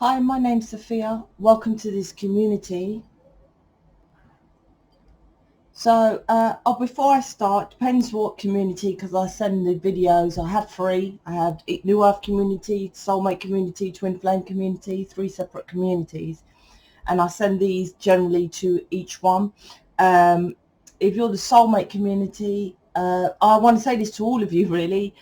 Hi, my name's Sophia. Welcome to this community. So, before I start, depends what community, because I send the videos. I have three. I have New Earth community, Soulmate community, Twin Flame community, three separate communities, and I send these generally to each one. If you're the Soulmate community, I want to say this to all of you, really.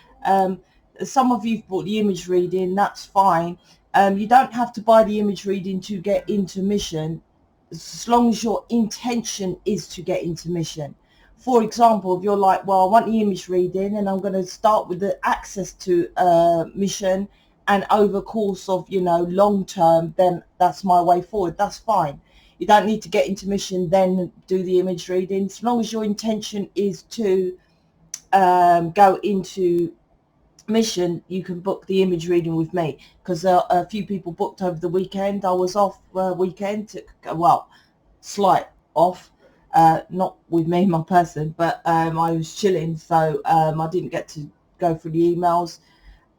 Some of you've bought the image reading. That's fine. You don't have to buy the image reading to get into mission, as long as your intention is to get into mission. For example, if you're like, well, I want the image reading and I'm going to start with the access to mission, and over course of, long term, then that's my way forward. That's fine. You don't need to get into mission then do the image reading, as long as your intention is to go into mission. You can book the image reading with me, because a few people booked over the weekend. I was off weekend, slight off, not with me, my person, but I was chilling, so I didn't get to go through the emails.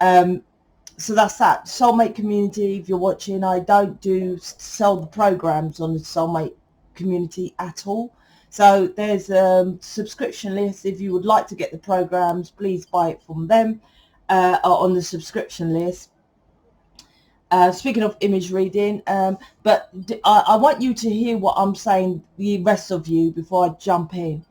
So that's that. Soulmate community, if you're watching, I don't sell the programs on the Soulmate community at all. So there's a subscription list. If you would like to get the programs, please buy it from them, on the subscription list. Speaking of image reading, but I want you to hear what I'm saying, the rest of you, before I jump in.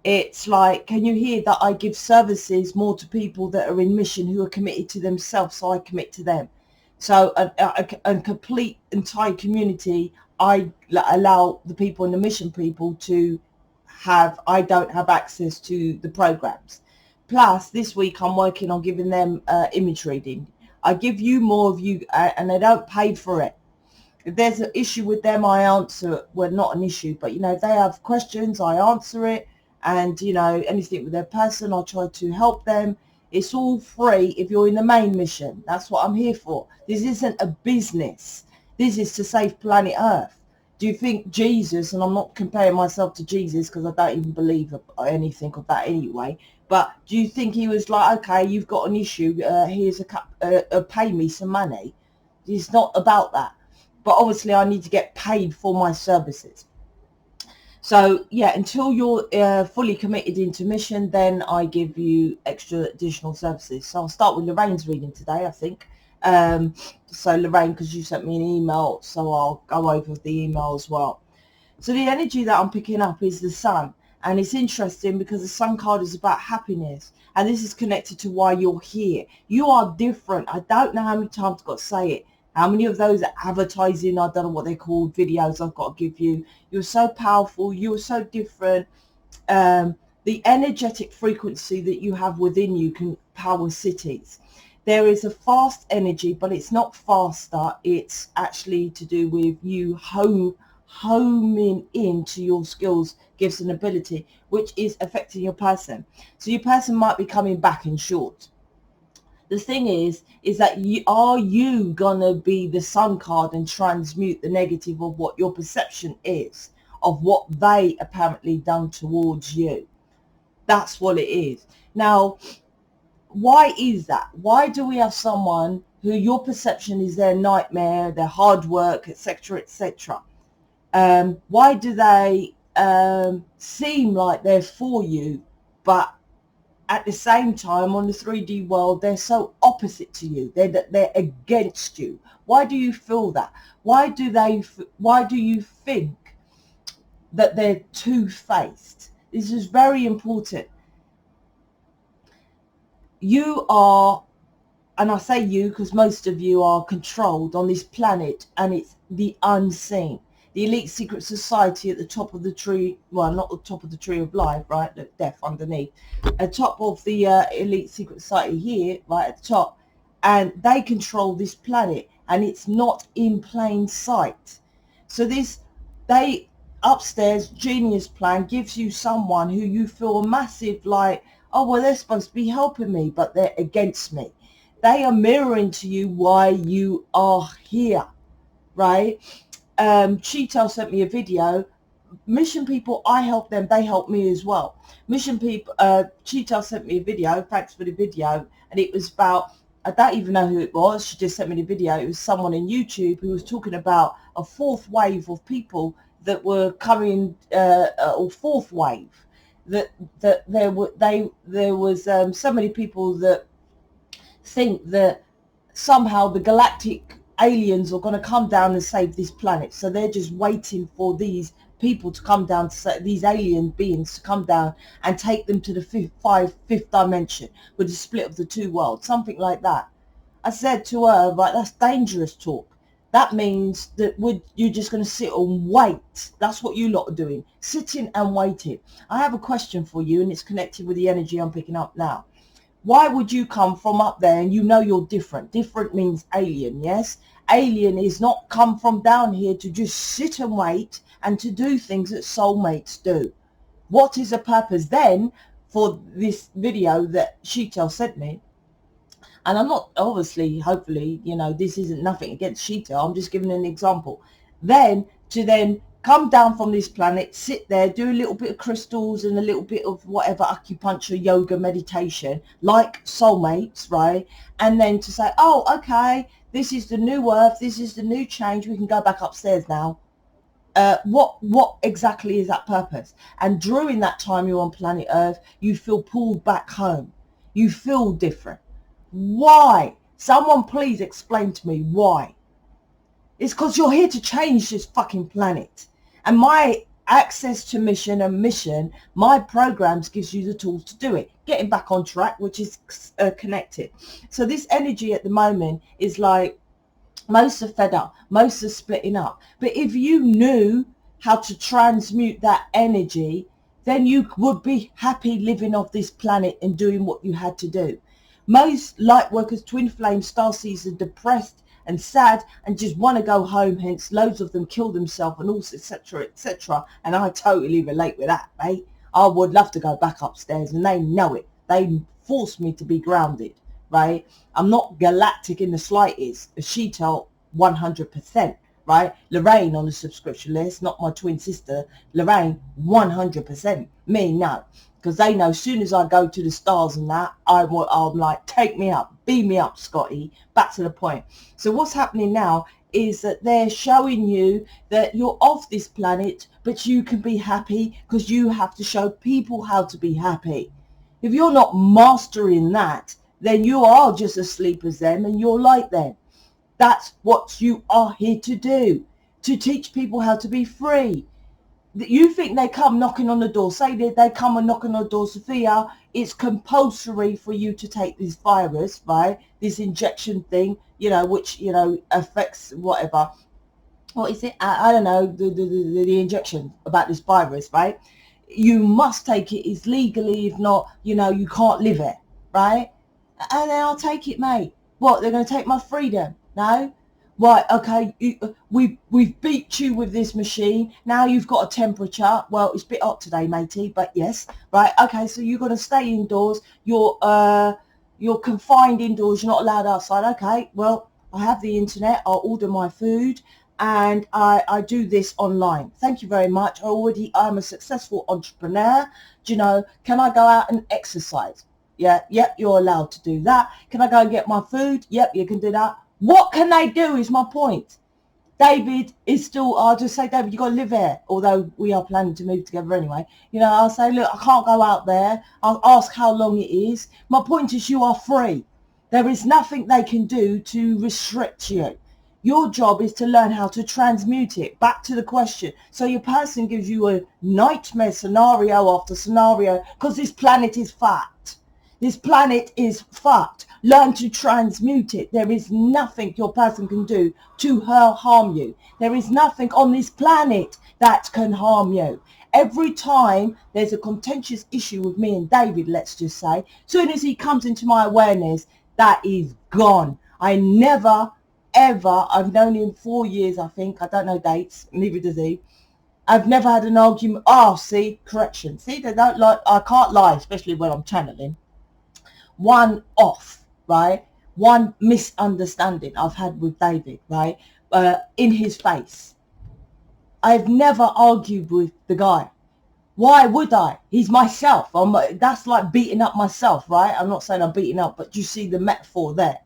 It's like, can you hear that I give services more to people that are in mission, who are committed to themselves, so I commit to them. So a complete entire community, I allow the people in the mission people to have, I don't have access to the programs. Plus this week I'm working on giving them image reading. I give you more of you, and they don't pay for it. If there's an issue with them, I answer it. Well, not an issue, but if they have questions, I answer it. And anything with their person, I'll try to help them. It's all free if you're in the main mission. That's what I'm here for. This isn't a business. This is to save planet Earth. Do you think Jesus, and I'm not comparing myself to Jesus because I don't even believe anything of that anyway, but do you think he was like, okay, you've got an issue, here's pay me some money? It's not about that. But obviously I need to get paid for my services. So yeah, until you're fully committed into mission, then I give you extra additional services. So I'll start with Lorraine's reading today, I think. So Lorraine, because you sent me an email, so I'll go over the email as well. So the energy that I'm picking up is the sun. And it's interesting because the sun card is about happiness. And this is connected to why you're here. You are different. I don't know how many times I've got to say it. How many of those advertising, I don't know what they're called, videos I've got to give you. You're so powerful. You're so different. The energetic frequency that you have within you can power cities. There is a fast energy, but it's not faster. It's actually to do with you homing into your skills, gifts and ability, which is affecting your person. So your person might be coming back in short. The thing is that are you gonna be the sun card and transmute the negative of what your perception is of what they apparently done towards you? That's what it is. Now, why is that? Why do we have someone who your perception is their nightmare, their hard work, etc., etc.? Why do they seem like they're for you, but at the same time on the 3D world they're so opposite to you? They're against you. Why do you feel that? Why do you think that they're two-faced? This is very important. You are, and I say you because most of you are controlled on this planet, and it's the unseen. The elite secret society at the top of the tree, well, not the top of the tree of life, right, the death underneath, at top of the elite secret society here, right at the top, and they control this planet, and it's not in plain sight. So they upstairs genius plan gives you someone who you feel a massive, like, oh, well, they're supposed to be helping me, but they're against me. They are mirroring to you why you are here, right? Cheeto sent me a video. Mission people, I help them, they help me as well. Mission people, Cheeto sent me a video, thanks for the video, and it was about I don't even know who it was. She just sent me the video. It was someone in YouTube who was talking about a fourth wave of people that were coming, or fourth wave, that there was so many people that think that somehow the galactic aliens are going to come down and save this planet. So they're just waiting for these people to come down, these alien beings to come down and take them to the fifth dimension with the split of the two worlds, something like that. I said to her, right, that's dangerous talk. That means that you're just going to sit and wait. That's what you lot are doing, sitting and waiting. I have a question for you, and it's connected with the energy I'm picking up now. Why would you come from up there and you know you're different? Different means alien, yes? Alien is not come from down here to just sit and wait and to do things that soulmates do. What is the purpose then for this video that Sheetal sent me? And I'm not, obviously, hopefully, you know, this isn't nothing against Sheetal. I'm just giving an example. Then to come down from this planet, sit there, do a little bit of crystals and a little bit of whatever, acupuncture, yoga, meditation, like soulmates, right? And then to say, oh, okay, this is the new earth, this is the new change, we can go back upstairs now. What exactly is that purpose? And during that time you're on planet Earth, you feel pulled back home. You feel different. Why? Someone please explain to me why. It's because you're here to change this fucking planet. And my access to mission and mission, my programs gives you the tools to do it. Getting back on track, which is connected. So this energy at the moment is like, most are fed up, most are splitting up. But if you knew how to transmute that energy, then you would be happy living off this planet and doing what you had to do. Most light workers, twin flames, starseeds are depressed and sad and just want to go home, hence loads of them kill themselves and all, etc., etc. And I totally relate with that, mate. I would love to go back upstairs, and they know it. They force me to be grounded, right? I'm not galactic in the slightest. Sheetal, 100%, right? Lorraine on the subscription list, not my twin sister. Lorraine, 100%. Me, no. Because they know as soon as I go to the stars and that, I'm like, take me up, beam me up, Scotty, back to the point. So what's happening now is that they're showing you that you're off this planet, but you can be happy because you have to show people how to be happy. If you're not mastering that, then you are just asleep as them and you're like them. That's what you are here to do, to teach people how to be free. You think they come knocking on the door, say that they come and knock on the door, Sophia, it's compulsory for you to take this virus, right? This injection thing, you know, which, you know, affects whatever. What is it? I don't know, the injection about this virus, right? You must take it. It's legally, if not, you know, you can't live it, right? And then I'll take it, mate. What, they're going to take my freedom? No? Right, okay, we've beat you with this machine. Now you've got a temperature. Well, it's a bit hot today, matey, but yes. Right, okay, so you've got to stay indoors. You're confined indoors. You're not allowed outside. Okay, well, I have the internet. I'll order my food, and I do this online. Thank you very much. I'm a successful entrepreneur. Do you know, can I go out and exercise? Yeah, yep, you're allowed to do that. Can I go and get my food? Yep, you can do that. What can they do is my point. David is still, I'll just say, David, you've got to live here, although we are planning to move together anyway. You know, I'll say, look, I can't go out there. I'll ask how long it is. My point is you are free. There is nothing they can do to restrict you. Your job is to learn how to transmute it. Back to the question. So your person gives you a nightmare scenario after scenario because this planet is fucked. This planet is fucked. Learn to transmute it. There is nothing your person can do to harm you. There is nothing on this planet that can harm you. Every time there's a contentious issue with me and David, let's just say, as soon as he comes into my awareness, that is gone. I never, ever, I've known him 4 years, I think. I don't know dates, neither does he. I've never had an argument. Oh, see, correction. See, they don't like, I can't lie, especially when I'm channeling. One off, right? One misunderstanding I've had with David, right? In his face. I've never argued with the guy. Why would I? He's myself. That's like beating up myself, right? I'm not saying I'm beating up, but you see the metaphor there,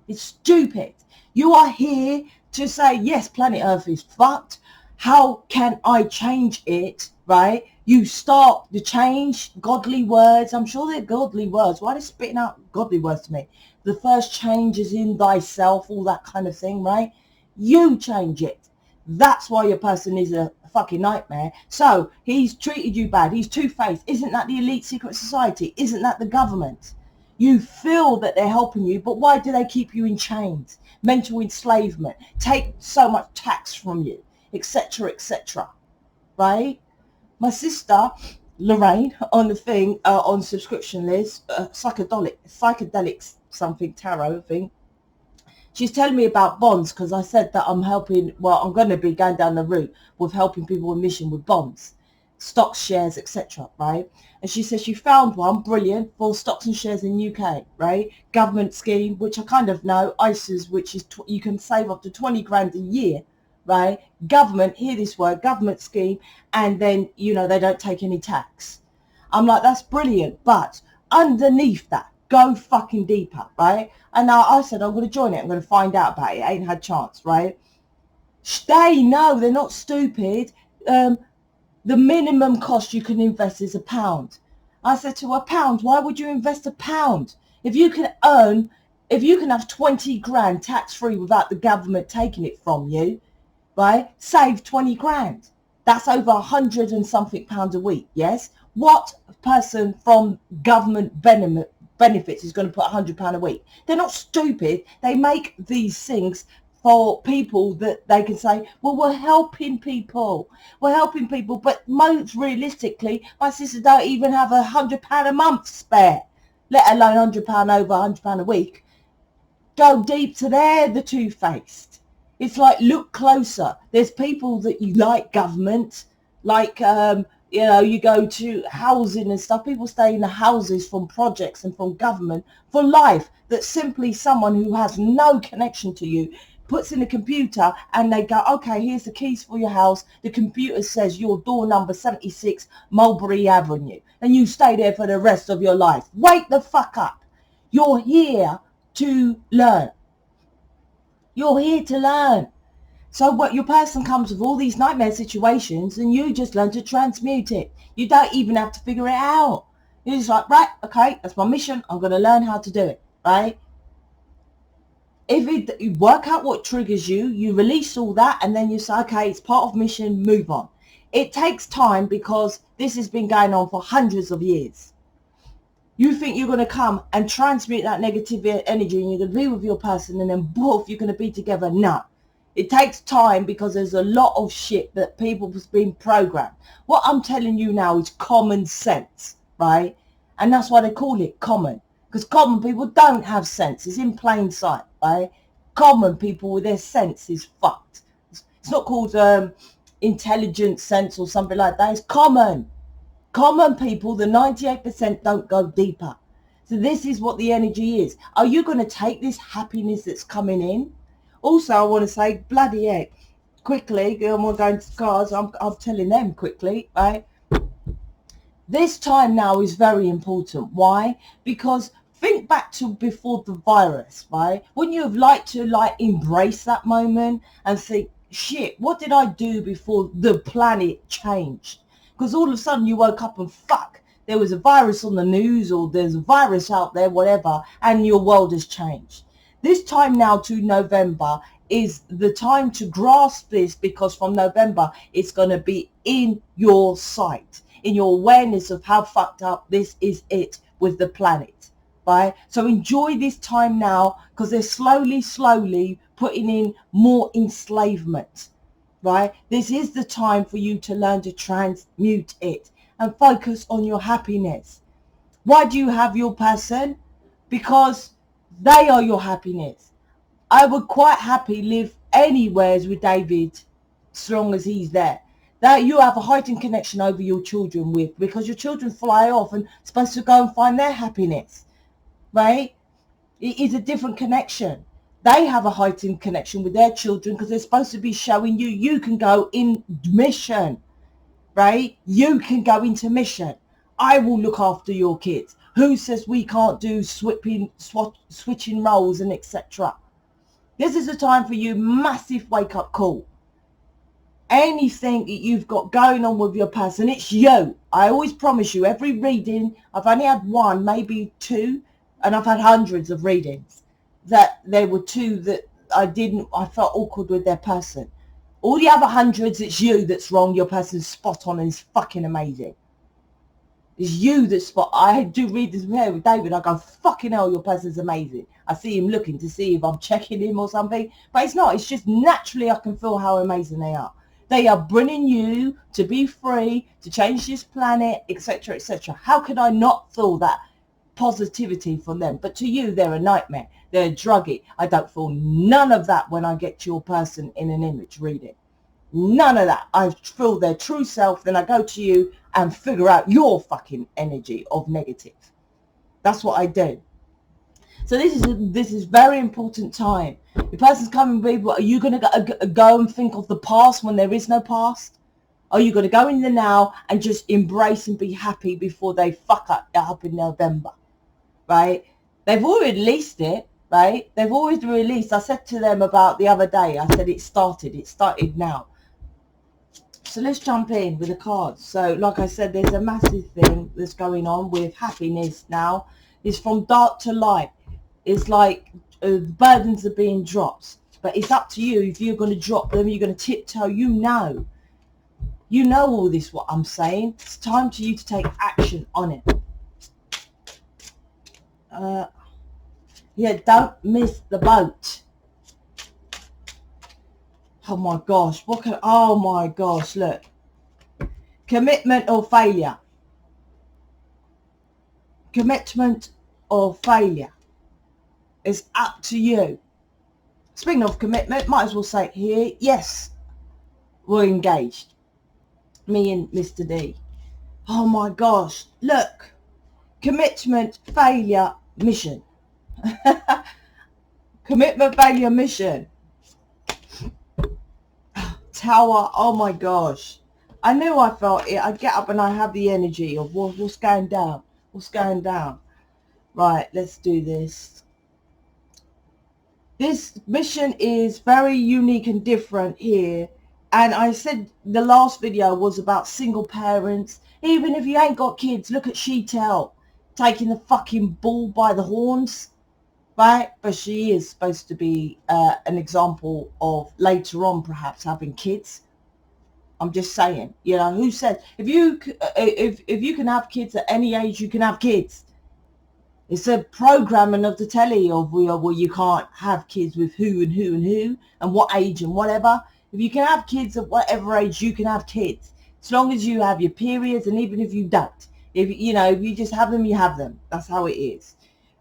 It's stupid. You are here to say, yes, planet Earth is fucked. How can I change it, right? You start to change godly words. I'm sure they're godly words. Why are they spitting out godly words to me? The first change is in thyself, all that kind of thing, right? You change it. That's why your person is a fucking nightmare. So he's treated you bad. He's two-faced. Isn't that the elite secret society? Isn't that the government? You feel that they're helping you, but why do they keep you in chains? Mental enslavement, take so much tax from you, etc., etc. Right? My sister Lorraine on the thing on subscription list, psychedelics something tarot thing. She's telling me about bonds because I said that I'm helping. Well, I'm going to be going down the route with helping people in mission with bonds, stocks, shares, etc. Right? And she says she found one brilliant for stocks and shares in UK, right? Government scheme, which I kind of know, ISAs, which is you can save up to 20 grand a year, right? Government, hear this word, government scheme, and then, you know, they don't take any tax. I'm like, that's brilliant, but underneath that, go fucking deeper, right? And now I said, I'm going to join it. I'm going to find out about it. I ain't had chance, right? They know, they're not stupid. The minimum cost you can invest is £1. I said to her, £1? Why would you invest £1? If you can have 20 grand tax-free without the government taking it from you, right? Save 20 grand. That's over 100 and something pounds a week, yes? What person from government benefits is going to put £100 a week? They're not stupid. They make these things for people that they can say, well, we're helping people. We're helping people. But most realistically, my sister don't even have £100 a month spare, let alone £100 over £100 a week. Go deep to there, the two-faced. It's like, look closer. There's people that you like government, like, you know, you go to housing and stuff. People stay in the houses from projects and from government for life. That simply someone who has no connection to you puts in a computer and they go, okay, here's the keys for your house. The computer says your door number 76 Mulberry Avenue. And you stay there for the rest of your life. Wake the fuck up. You're here to learn. You're here to learn. So what your person comes with all these nightmare situations and you just learn to transmute it. You don't even have to figure it out. You're just like, right, okay, that's my mission. I'm going to learn how to do it, right? If you work out what triggers you, you release all that and then you say, okay, it's part of mission, move on. It takes time because this has been going on for hundreds of years. You think you're going to come and transmute that negative energy and you're going to be with your person and then both you're going to be together. No. It takes time because there's a lot of shit that people have been programmed. What I'm telling you now is common sense, right? And that's why they call it common. Because common people don't have sense. It's in plain sight, right? Common people with their sense is fucked. It's not called intelligent sense or something like that. It's common. Common people, the 98% don't go deeper. So this is what the energy is. Are you going to take this happiness that's coming in? Also, I want to say, bloody heck, quickly, we're going to cards, I'm telling them quickly, right? This time now is very important. Why? Because think back to before the virus, right? Wouldn't you have liked to embrace that moment and think, shit, what did I do before the planet changed? Because all of a sudden you woke up and fuck, there was a virus on the news or there's a virus out there, whatever, and your world has changed. This time now to November is the time to grasp this because from November it's going to be in your sight, in your awareness of how fucked up this is it with the planet, right? So enjoy this time now because they're slowly putting in more enslavement, right? This is the time for you to learn to transmute it and focus on your happiness. Why do you have your person? Because they are your happiness. I would quite happy live anywhere with David as long as he's there. That you have a heightened connection over your children with, because your children fly off and supposed to go and find their happiness, right? It is a different connection. They have a heightened connection with their children because they're supposed to be showing you, you can go in mission, right? You can go into mission. I will look after your kids. Who says we can't do switching roles and etc.? This is a time for you, massive wake-up call. Anything that you've got going on with your person, it's you. I always promise you, every reading, I've only had one, maybe two, and I've had hundreds of readings, that there were two that I felt awkward with their person. All the other hundreds, it's you that's wrong. Your person's spot on and is fucking amazing. It's you that's spot. I do read this with David. I go, fucking hell, your person's amazing. I see him looking to see if I'm checking him or something, but it's not. It's just naturally I can feel how amazing they are. They are bringing you to be free, to change this planet, etc., etc. How could I not feel that positivity from them? But to you, they're a nightmare. They're a druggie. I don't feel none of that when I get your person in an image reading. None of that. I feel their true self. Then I go to you and figure out your fucking energy of negative. That's what I do. So this is very important time. The person's coming, baby. Are you going to go and think of the past when there is no past? Are you going to go in the now and just embrace and be happy before they fuck up in November? Right? They've already released it. Right? They've always released. I said to them about the other day, I said it started now. So let's jump in with the cards. So like I said, there's a massive thing that's going on with happiness now. It's from dark to light. It's like burdens are being dropped. But it's up to you if you're going to drop them, you're going to tiptoe. You know all this, what I'm saying. It's time for you to take action on it. Yeah, don't miss the boat. Oh my gosh, oh my gosh, look. Commitment or failure. Commitment or failure. It's up to you. Speaking of commitment, might as well say it here. Yes, we're engaged. Me and Mr. D. Oh my gosh, look. Commitment, failure, mission. Commitment, failure, mission. Tower, oh my gosh. I knew I felt it. I get up and I have the energy of what's going down. What's going down? Right, let's do this. This mission is very unique and different here. And I said the last video was about single parents. Even if you ain't got kids, look at Sheetel taking the fucking bull by the horns. Right? But she is supposed to be an example of later on perhaps having kids. I'm just saying, you know, who said if you can have kids at any age, you can have kids. It's a programming of the telly of well, you can't have kids with who and who and who and what age and whatever. If you can have kids at whatever age, you can have kids. As long as you have your periods, and even if you don't, if you just have them, you have them. That's how it is.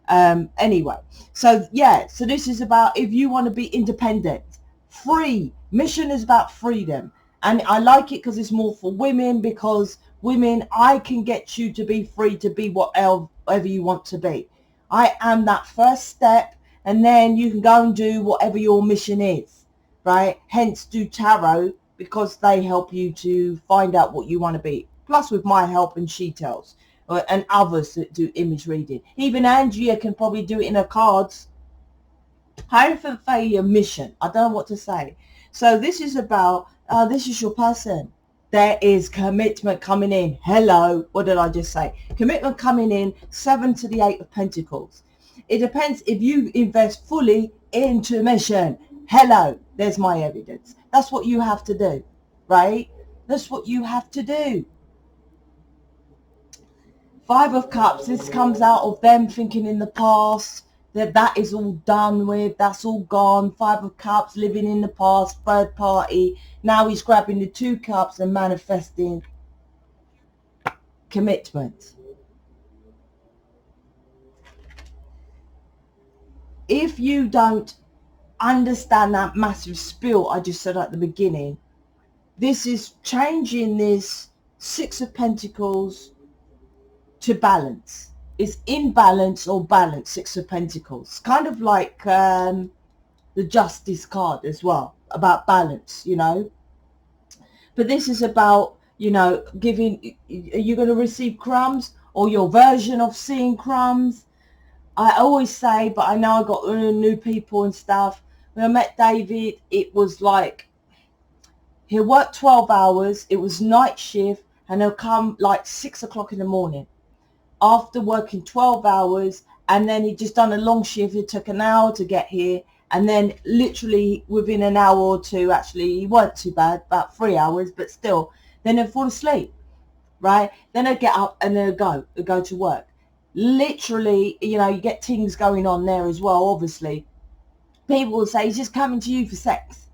Anyway, so yeah, so this is about if you want to be independent, free. Mission is about freedom. And I like it because it's more for women, because women, I can get you to be free to be whatever you want to be. I am that first step, and then you can go and do whatever your mission is, right? Hence do tarot, because they help you to find out what you want to be. Plus with my help and she tells, and others that do image reading. Even Andrea can probably do it in her cards. Home for failure mission. I don't know what to say. So this is about, this is your person. There is commitment coming in. Hello. What did I just say? Commitment coming in. 7 to the 8 of Pentacles. It depends if you invest fully into mission. Hello. There's my evidence. That's what you have to do. Right? That's what you have to do. 5 of Cups. This comes out of them thinking in the past. That is all done with, that's all gone. 5 of Cups, living in the past, third party. Now he's grabbing the 2 cups and manifesting commitment. If you don't understand that massive spiel I just said at the beginning, this is changing this 6 of Pentacles to balance. Is imbalance or balance, 6 of Pentacles. Kind of like the Justice card as well, about balance, you know. But this is about, you know, giving, are you going to receive crumbs or your version of seeing crumbs. I always say, but I know I got new people and stuff. When I met David, it was like he'll work 12 hours. It was night shift, and he'll come like 6 o'clock in the morning after working 12 hours. And then he just done a long shift. It took an hour to get here. And then literally within an hour or two, actually, he weren't too bad, about 3 hours, but still, then he'll fall asleep, right? Then he'll get up and he'll go to work. Literally, you know, you get things going on there as well, obviously. People will say, he's just coming to you for sex.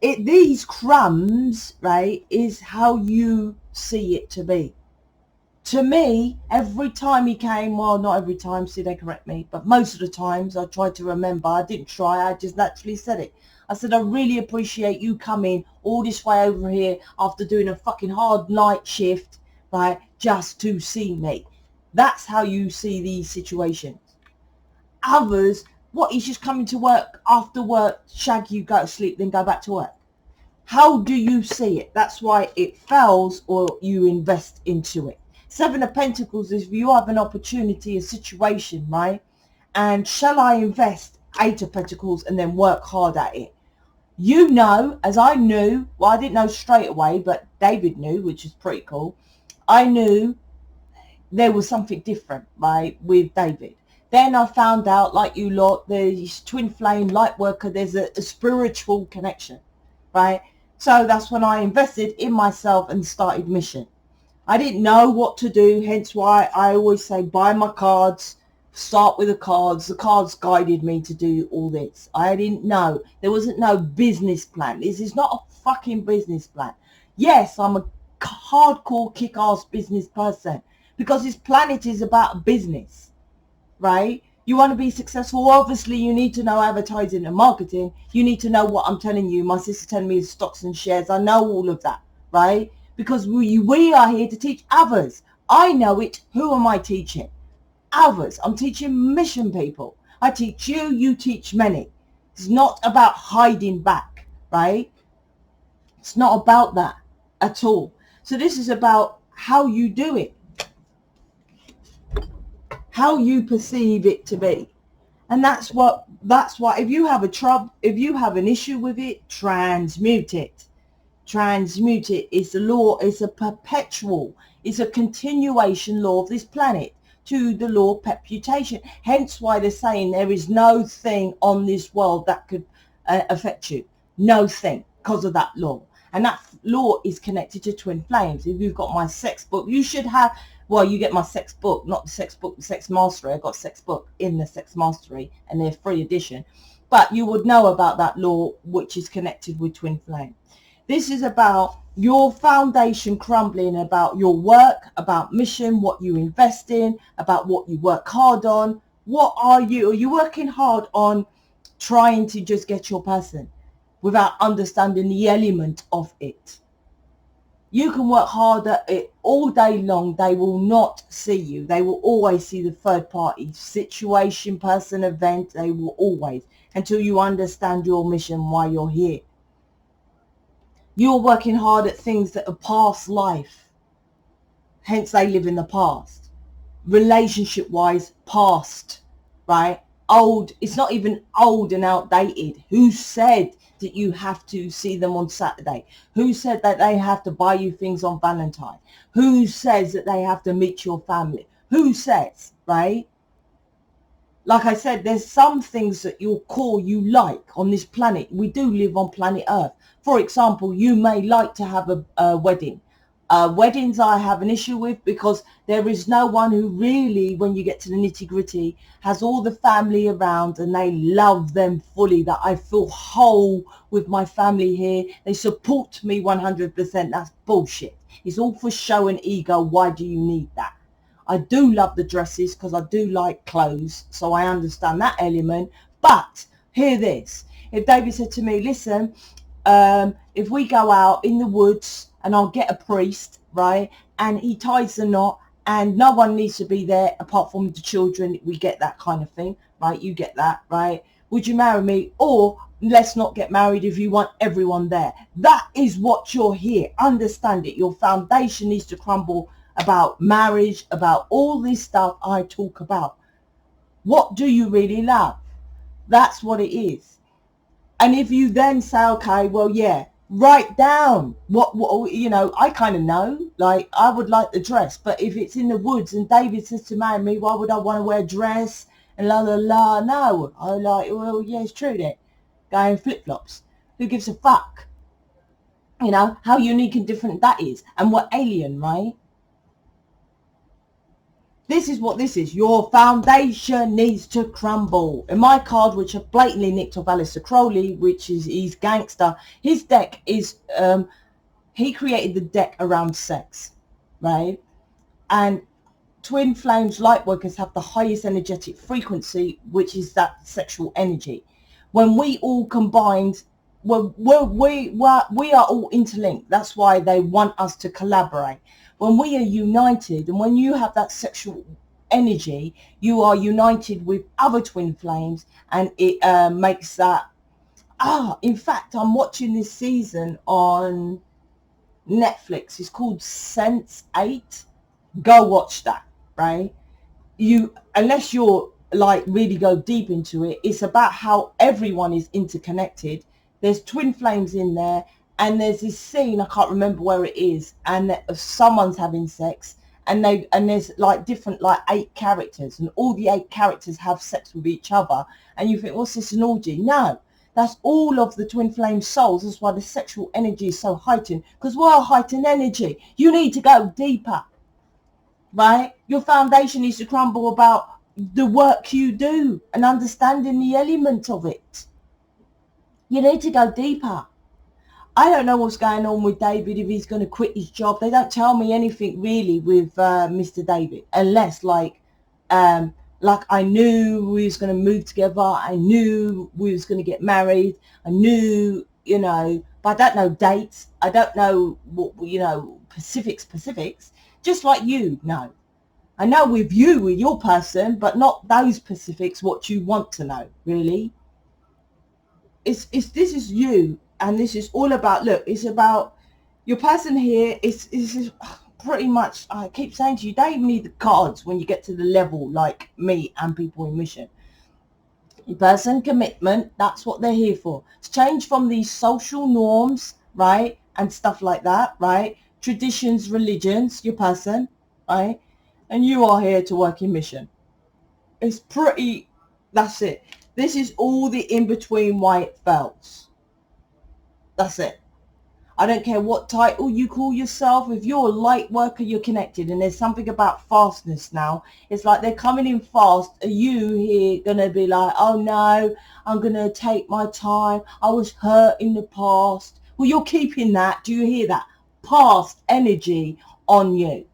These crumbs, right, is how you see it to be. To me, every time he came, well, not every time, see, they correct me, but most of the times I tried to remember. I didn't try, I just naturally said it. I said, I really appreciate you coming all this way over here after doing a fucking hard night shift, right, just to see me. That's how you see these situations. Others, what, he's just coming to work, after work, shag you, go to sleep, then go back to work. How do you see it? That's why it fails, or you invest into it. Seven of Pentacles is if you have an opportunity, a situation, right? And shall I invest? Eight of Pentacles and then work hard at it. You know, as I knew, well, I didn't know straight away, but David knew, which is pretty cool. I knew there was something different, right, with David. Then I found out, like you lot, there's twin flame, light worker, there's a spiritual connection, right? So that's when I invested in myself and started mission. I didn't know what to do, hence why I always say buy my cards, start with the cards. The cards guided me to do all this. I didn't know. There wasn't no business plan. This is not a fucking business plan. Yes, I'm a hardcore kick-ass business person because this planet is about business, right? You want to be successful, obviously you need to know advertising and marketing. You need to know what I'm telling you. My sister telling me is stocks and shares. I know all of that, right? Because we are here to teach others. I know it. Who am I teaching? Others. I'm teaching mission people. I teach you, you teach many. It's not about hiding back, right? It's not about that at all. So this is about how you do it, how you perceive it to be. And that's why if you have if you have an issue with it, transmute it. Transmute it. It's a law, it's a perpetual, it's a continuation law of this planet to the law of perpetuation. Hence why they're saying there is no thing on this world that could affect you. No thing, because of that law. And that law is connected to twin flames. If you've got my sex book, you should have, well, you get my sex book, not the sex book, the sex mastery. I got sex book in the sex mastery and they're free edition. But you would know about that law, which is connected with twin flame. This is about your foundation crumbling, about your work, about mission, what you invest in, about what you work hard on. What are you working hard on trying to just get your person without understanding the element of it? You can work hard at it all day long. They will not see you. They will always see the third party, situation, person, event. They will always, until you understand your mission, why you're here. You're working hard at things that are past life. Hence they live in the past. Relationship wise, past, right? Old. It's not even old and outdated. Who said that you have to see them on Saturday? Who said that they have to buy you things on Valentine? Who says that they have to meet your family? Who says, right? Like I said, there's some things that you'll call you like on this planet. We do live on planet Earth. For example, you may like to have a wedding. Weddings I have an issue with because there is no one who really, when you get to the nitty gritty, has all the family around and they love them fully, that I feel whole with my family here. They support me 100%. That's bullshit. It's all for show and ego. Why do you need that? I do love the dresses because I do like clothes, so I understand that element. But hear this. If David said to me, listen, if we go out in the woods and I'll get a priest, right, and he ties the knot and no one needs to be there apart from the children, we get that kind of thing, right? You get that, right? Would you marry me? Or let's not get married if you want everyone there. That is what you're here. Understand it. Your foundation needs to crumble about marriage, about all this stuff I talk about. What do you really love? That's what it is. And if you then say, okay, well, yeah, write down what you know, I kind of know, like, I would like the dress, but if it's in the woods and David says to marry me, why would I want to wear a dress and la la la? No, I like, well, yeah, it's true then. Go in flip-flops. Who gives a fuck? You know, how unique and different that is. And we're alien, right? This is what this is. Your foundation needs to crumble. In my card, which I blatantly nicked off Aleister Crowley, which is, he's gangster. His deck is, he created the deck around sex, right? And twin flames lightworkers have the highest energetic frequency, which is that sexual energy. When we all combined, well, we are all interlinked. That's why they want us to collaborate. When we are united, and when you have that sexual energy, you are united with other twin flames, and it makes that, in fact, I'm watching this season on Netflix. It's called Sense8. Go watch that, right? You, unless you're like really go deep into it, it's about how everyone is interconnected. There's twin flames in there, and there's this scene, I can't remember where it is, and someone's having sex, and there's like different, like 8 characters, and all the 8 characters have sex with each other, and you think, what's this, an orgy? No, that's all of the twin flame souls. That's why the sexual energy is so heightened, because we're a heightened energy. You need to go deeper, right? Your foundation needs to crumble about the work you do and understanding the element of it. You need to go deeper. I don't know what's going on with David, if he's going to quit his job. They don't tell me anything really with Mr. David, unless like I knew we was going to move together. I knew we was going to get married. I knew, you know, but I don't know dates. I don't know what, you know, specifics, just like you know. I know with you, with your person, but not those specifics, what you want to know, really. This is you, and this is all about, look, it's about your person here. It's pretty much, I keep saying to you, don't even need the cards when you get to the level like me and people in mission. Your person, commitment, that's what they're here for. To change from these social norms, right, and stuff like that, right? Traditions, religions, your person, right? And you are here to work in mission. It's pretty, that's it. This is all the in-between why it fails. That's it. I don't care what title you call yourself. If you're a light worker, you're connected. And there's something about fastness now. It's like they're coming in fast. Are you here going to be like, oh no, I'm going to take my time. I was hurt in the past. Well, you're keeping that. Do you hear that? Past energy on you.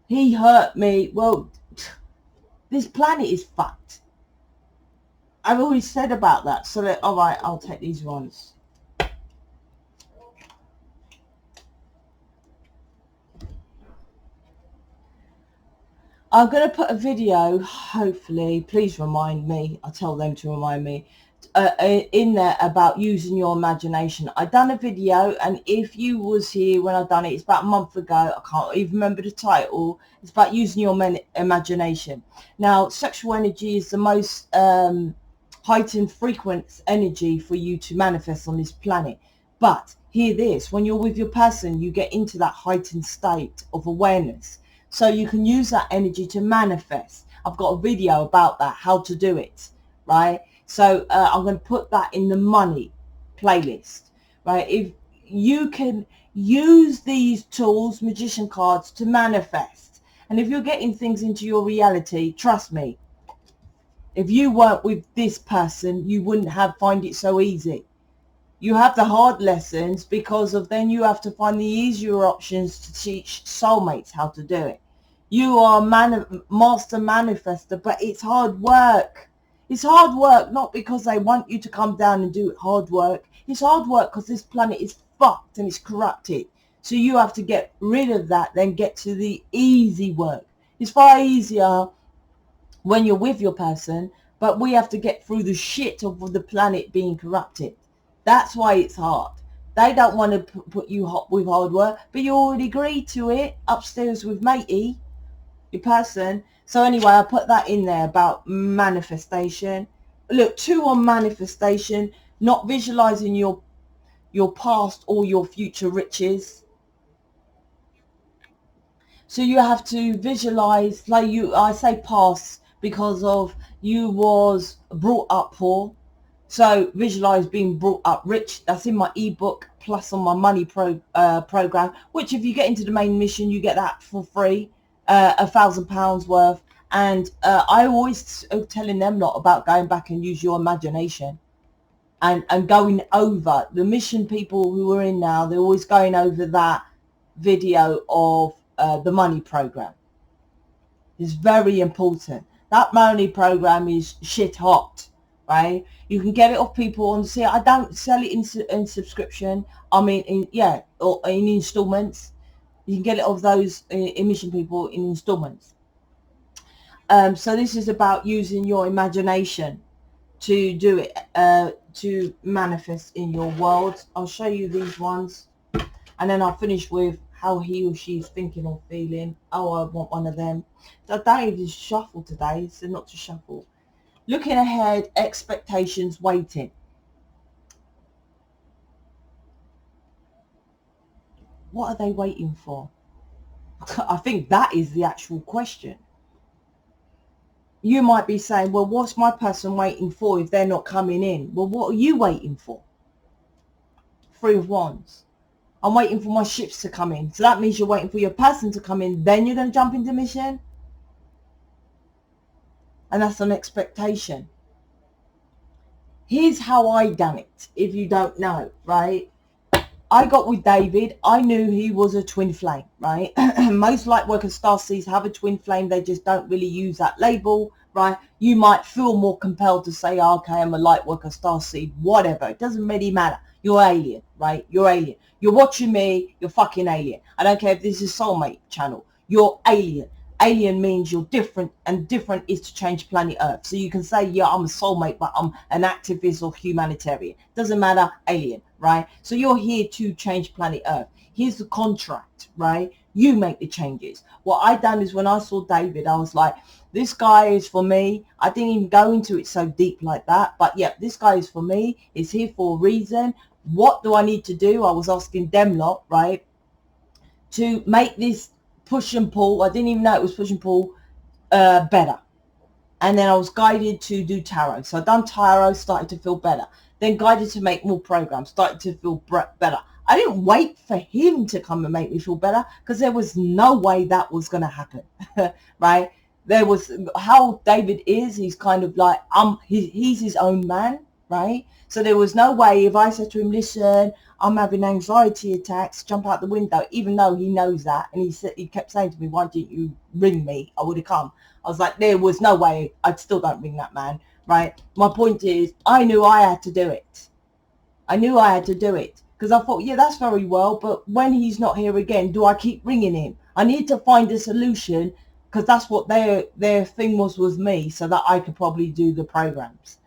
He hurt me. Well, this planet is fucked. I've always said about that. So that, all right, I'll take these ones. I'm going to put a video, hopefully, please remind me, I tell them to remind me, in there about using your imagination. I done a video, and if you was here when I done it, it's about a month ago, I can't even remember the title. It's about using your imagination. Now, sexual energy is the most heightened frequency energy for you to manifest on this planet. But hear this, when you're with your person, you get into that heightened state of awareness. So you can use that energy to manifest. I've got a video about that, how to do it, right? So I'm going to put that in the money playlist, right? If you can use these tools, magician cards, to manifest. And if you're getting things into your reality, trust me, if you weren't with this person, you wouldn't find it so easy. You have the hard lessons because of then you have to find the easier options to teach soulmates how to do it. You are master manifester, but it's hard work. It's hard work, not because they want you to come down and do hard work. It's hard work because this planet is fucked and it's corrupted. So you have to get rid of that, then get to the easy work. It's far easier when you're with your person, but we have to get through the shit of the planet being corrupted. That's why it's hard. They don't want to put you with hard work, but you already agreed to it upstairs with matey, your person. So anyway, I put that in there about manifestation. Look, 2 on manifestation, not visualizing your past or your future riches. So you have to visualize, like I say past because of you was brought up poor. So visualize being brought up rich. That's in my ebook, plus on my money program, which if you get into the main mission, you get that for free, £1,000 worth. And I always telling them lot about going back and use your imagination and going over the mission. People who are in now, they're always going over that video of the money program. It's very important. That money program is shit hot, right? You can get it off people and see. I don't sell it in subscription. I mean, or in installments. You can get it off those emission people in installments. So this is about using your imagination to do it, to manifest in your world. I'll show you these ones, and then I'll finish with how he or she's thinking or feeling. Oh, I want one of them. So I don't even shuffle today, so not to shuffle. Looking ahead, expectations, waiting. What are they waiting for? I think that is the actual question. You might be saying, well, what's my person waiting for if they're not coming in? Well, what are you waiting for? 3 of Wands. I'm waiting for my ships to come in. So that means you're waiting for your person to come in. Then you're going to jump into mission. And that's an expectation. Here's how I done it, if you don't know, right? I got with David. I knew he was a twin flame, right? Most Lightworker Starseeds have a twin flame. They just don't really use that label, right? You might feel more compelled to say, oh, okay, I'm a Lightworker Starseed, whatever. It doesn't really matter. You're alien, right? You're alien. You're watching me. You're fucking alien. I don't care if this is Soulmate channel. You're alien. Alien means you're different, and different is to change planet Earth. So you can say, yeah, I'm a soulmate, but I'm an activist or humanitarian. Doesn't matter, alien, right? So you're here to change planet Earth. Here's the contract, right? You make the changes. What I done is when I saw David, I was like, this guy is for me. I didn't even go into it so deep like that. But yeah, this guy is for me. He's here for a reason. What do I need to do? I was asking them lot, right, to make this push and pull. I didn't even know it was push and pull better. And then I was guided to do tarot. So I done tarot, started to feel better. Then guided to make more programs, started to feel better. I didn't wait for him to come and make me feel better because there was no way that was going to happen, right? There was how David is. He's kind of like, he's his own man, right? So there was no way if I said to him, listen, I'm having anxiety attacks, jump out the window, even though he knows that. And he kept saying to me, why didn't you ring me? I would have come. I was like, there was no way. I still don't ring that man, right? My point is, I knew I had to do it. I knew I had to do it because I thought, yeah, that's very well. But when he's not here again, do I keep ringing him? I need to find a solution because that's what their thing was with me, so that I could probably do the programs.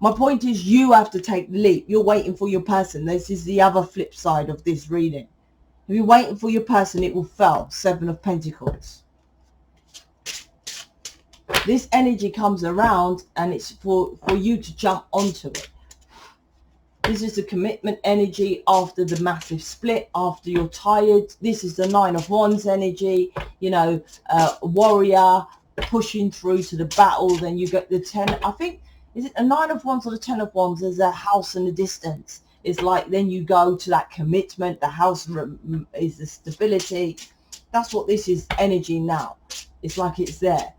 My point is, you have to take the leap. You're waiting for your person. This is the other flip side of this reading. If you're waiting for your person, it will fail. 7 of Pentacles. This energy comes around and it's for you to jump onto it. This is the commitment energy after the massive split, after you're tired. This is the 9 of Wands energy, you know, warrior pushing through to the battle. Then you get the 10, I think, is it a 9 of Wands or the 10 of Wands? There's a house in the distance. It's like then you go to that commitment. The house is the stability. That's what this is energy now. It's like it's there.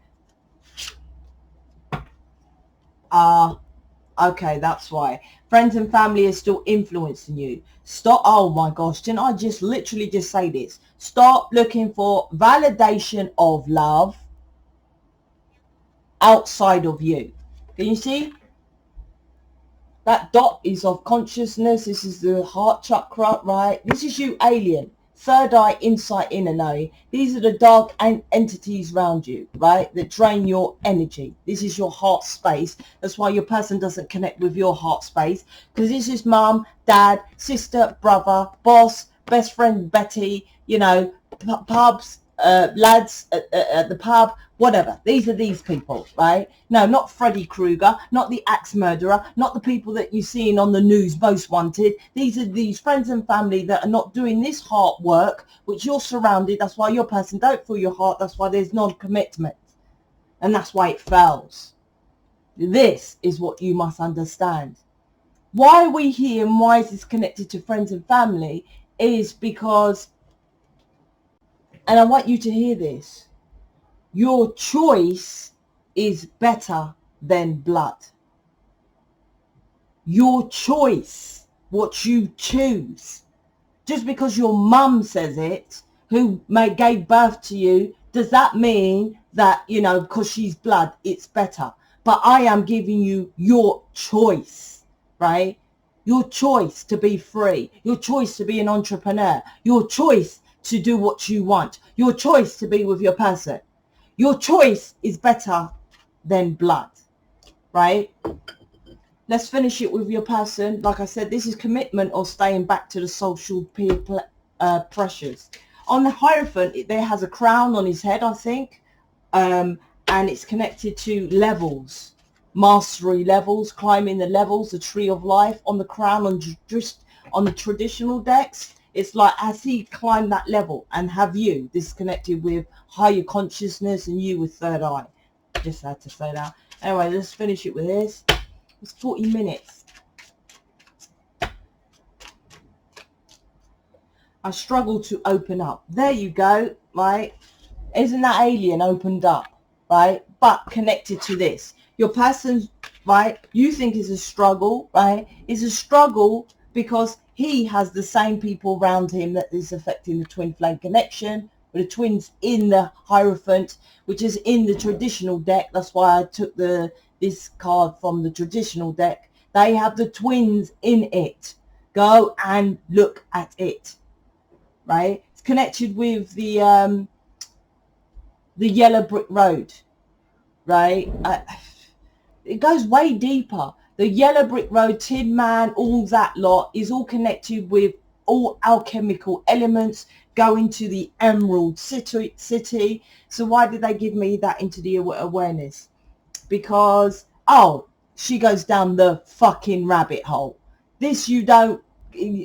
Okay, that's why. Friends and family are still influencing you. Stop. Oh my gosh, didn't I just literally just say this? Stop looking for validation of love outside of you. Can you see? That dot is of consciousness. This is the heart chakra, right? This is you, alien. Third eye, insight, inner knowing. These are the dark entities around you, right, that drain your energy. This is your heart space. That's why your person doesn't connect with your heart space, because this is mum, dad, sister, brother, boss, best friend Betty, you know, pubs, lads at the pub, whatever. These are these people, right? No, not Freddy Krueger, not the axe murderer, not the people that you're seeing on the news most wanted. These are these friends and family that are not doing this heart work, which you're surrounded. That's why your person don't feel your heart. That's why there's non-commitment, and that's why it fails. This is what you must understand. Why are we here and why is this connected to friends and family is because, and I want you to hear this, your choice is better than blood. Your choice, what you choose. Just because your mum says it, who gave birth to you, does that mean that, you know, because she's blood, it's better? But I am giving you your choice, right? Your choice to be free, your choice to be an entrepreneur, your choice to do what you want, your choice to be with your person. Your choice is better than blood, right? Let's finish it with your person. Like I said, this is commitment or staying back to the social peer pressures. On the Hierophant, there has a crown on his head, I think, and it's connected to levels, mastery levels, climbing the levels, the tree of life. On the crown, just on the traditional decks, it's like, has he climbed that level, and have you? This is connected with higher consciousness and you with third eye. Just had to say that. Anyway, let's finish it with this. It's 40 minutes. I struggle to open up. There you go, right? Isn't that alien opened up, right? But connected to this. Your person, right, you think is a struggle, right? Is a struggle because he has the same people around him that is affecting the twin flame connection, with the twins in the Hierophant, which is in the traditional deck. That's why I took this card from the traditional deck. They have the twins in it. Go and look at it, right? It's connected with the yellow brick road, right? It goes way deeper. The yellow brick road, Tin Man, all that lot is all connected with all alchemical elements going to the Emerald City. So why did they give me that into the awareness? Because, oh, she goes down the fucking rabbit hole. This, you don't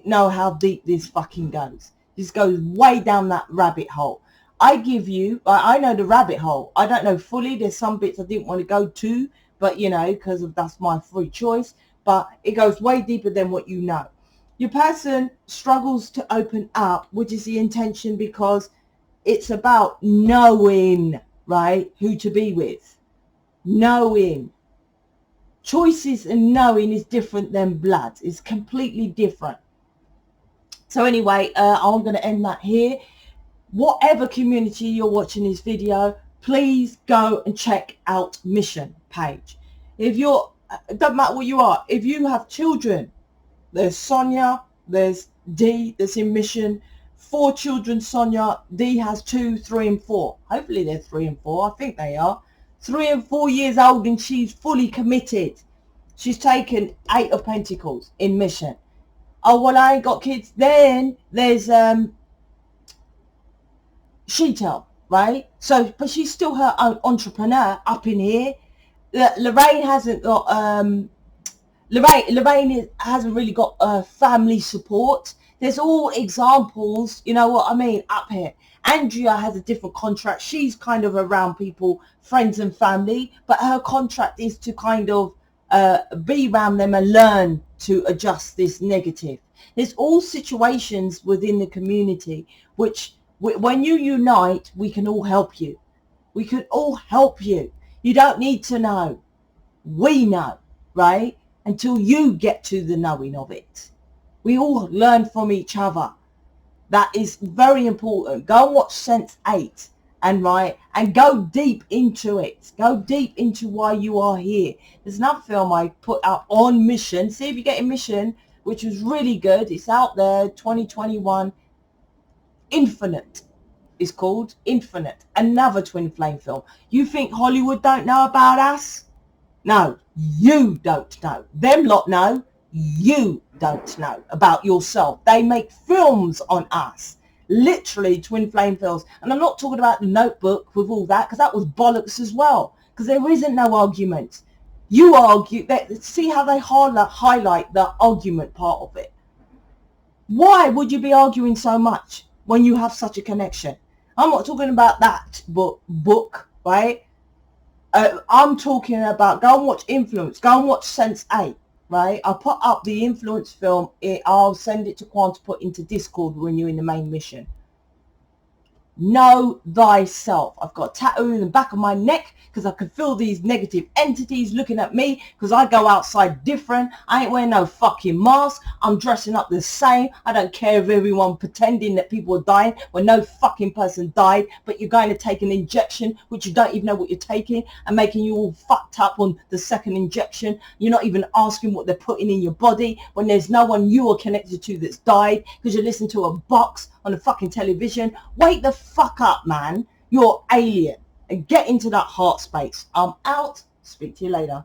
know how deep this fucking goes. This goes way down that rabbit hole. I give you, I know the rabbit hole. I don't know fully. There's some bits I didn't want to go to, but, you know, because that's my free choice. But it goes way deeper than what you know. Your person struggles to open up, which is the intention, because it's about knowing, right, who to be with. Knowing. Choices and knowing is different than blood. It's completely different. So anyway, I'm going to end that here. Whatever community you're watching this video, please go and check out Mission page. If you're, it doesn't matter what you are, if you have children, there's Sonia, there's D that's in Mission. 4 children, Sonia. D has 2, 3 and 4. Hopefully they're 3 and 4. I think they are. 3 and 4 years old, and she's fully committed. She's taken 8 of Pentacles in Mission. Oh, well, I ain't got kids. Then there's Sheetal, right? So, but she's still her own entrepreneur up in here. Lorraine hasn't got Lorraine hasn't really got family support. There's all examples, you know what I mean, up here. Andrea has a different contract. She's kind of around people, friends and family, but her contract is to kind of be around them and learn to adjust this negative. There's all situations within the community which, when you unite, we can all help you. We can all help you. You don't need to know. We know, right? Until you get to the knowing of it. We all learn from each other. That is very important. Go and watch Sense 8 and go deep into it. Go deep into why you are here. There's another film I put up on Mission. See if you get in Mission, which was really good. It's out there, 2021. Infinite is called. Infinite. Another twin flame film. You think Hollywood don't know about us? No, you don't know. Them lot know. You don't know about yourself. They make films on us. Literally twin flame films. And I'm not talking about the Notebook with all that, because that was bollocks as well. Because there isn't no argument. You argue. See how they highlight the argument part of it. Why would you be arguing so much when you have such a connection? I'm not talking about that book, right? I'm talking about, go and watch Influence. Go and watch Sense8, right? I'll put up the Influence film. I'll send it to Quan to put into Discord when you're in the main mission. Know thyself. I've got a tattoo in the back of my neck because I can feel these negative entities looking at me because I go outside different. I ain't wearing no fucking mask. I'm dressing up the same. I don't care if everyone pretending that people are dying when no fucking person died, but you're going to take an injection which you don't even know what you're taking and making you all fucked up on the second injection. You're not even asking what they're putting in your body when there's no one you are connected to that's died because you listen to a box on the fucking television. Wake the fuck up, man. You're alien. And get into that heart space. I'm out. Speak to you later.